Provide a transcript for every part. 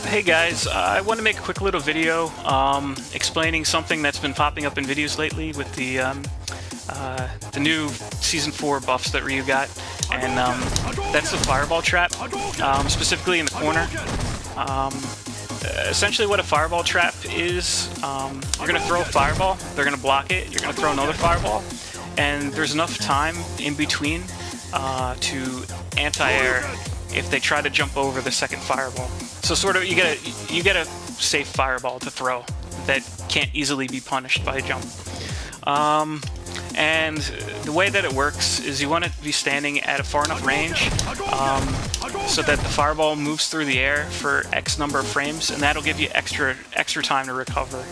Hey guys, I want to make a quick little video explaining something that's been popping up in videos lately with the new Season 4 buffs that Ryu got, and that's the Fireball Trap, specifically in the corner. Essentially what a Fireball Trap is, you're going to throw a Fireball, they're going to block it, you're going to throw another Fireball, and there's enough time in between to anti-air if they try to jump over the second Fireball. So sort of you get a safe Fireball to throw that can't easily be punished by a jump. And the way that it works is you want to be standing at a far enough range so that the Fireball moves through the air for X number of frames, and that'll give you extra time to recover.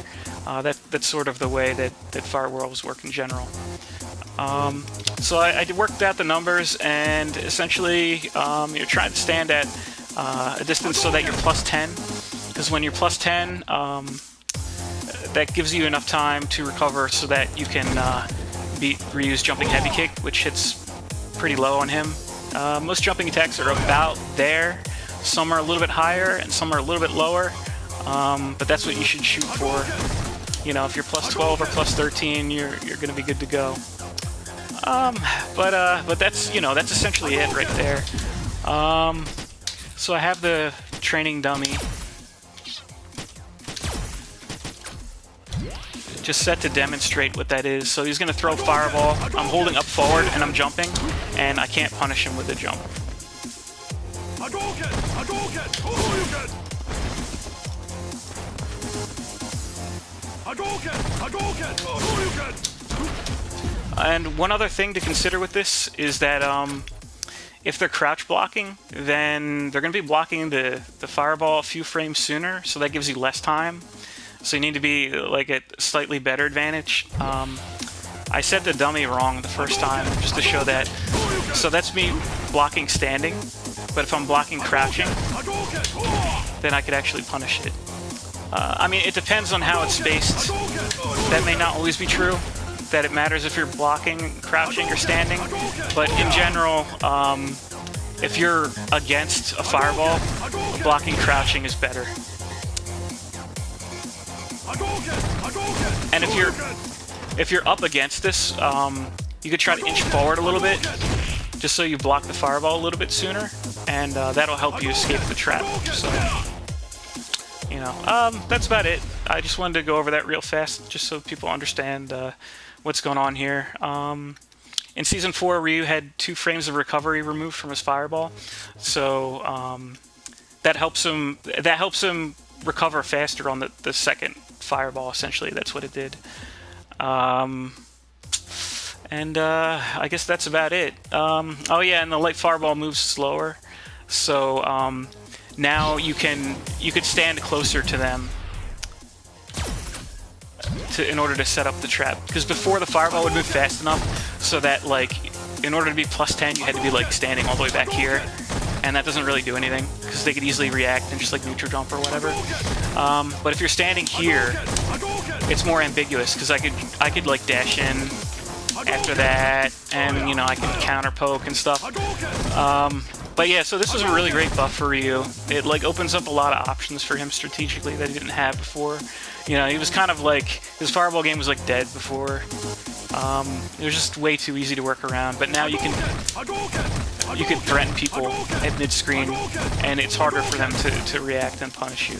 That's sort of the way that Firewalls work in general. So I worked out the numbers, and essentially you're trying to stand at a distance so that you're plus 10, because when you're plus 10, that gives you enough time to recover so that you can beat Ryu's jumping heavy kick, which hits pretty low on him. Most jumping attacks are about there. Some are a little bit higher, and some are a little bit lower, but that's what you should shoot for. You know, if you're plus 12 or plus 13, you're going to be good to go. But that's, you know, that's essentially it right there. So I have the training dummy just set to demonstrate what that is. So he's going to throw Fireball. I'm holding up forward and I'm jumping, and I can't punish him with a jump. And one other thing to consider with this is that if they're crouch blocking, then they're going to be blocking the Fireball a few frames sooner, so that gives you less time. So you need to be like at slightly better advantage. I set the dummy wrong the first time just to show that. So that's me blocking standing, but if I'm blocking crouching, then I could actually punish it. I mean, it depends on how it's spaced. That may not always be true, that it matters if you're blocking, crouching, or standing, but in general, if you're against a Fireball, blocking crouching is better. And if you're up against this, you could try to inch forward a little bit, just so you block the Fireball a little bit sooner, and that'll help you escape the trap. So, you know, that's about it. I just wanted to go over that real fast, just so people understand what's going on here. In Season 4, Ryu had 2 frames of recovery removed from his Fireball, so that helps him recover faster on the second Fireball. Essentially, that's what it did. And I guess that's about it. Oh yeah, and the light Fireball moves slower, so now you could stand closer to them in order to set up the trap, because before the Fireball would move fast enough so that, like, in order to be plus 10 you had to be like standing all the way back here, and that doesn't really do anything because they could easily react and just like neutral jump or whatever. But if you're standing here, it's more ambiguous, because I could like dash in after that, and you know, I can counter poke and stuff. But yeah, so this was a really great buff for Ryu. It like opens up a lot of options for him strategically that he didn't have before. You know, he was kind of like, his Fireball game was like dead before. It was just way too easy to work around, but now you can threaten people at mid-screen, and it's harder for them to react and punish you.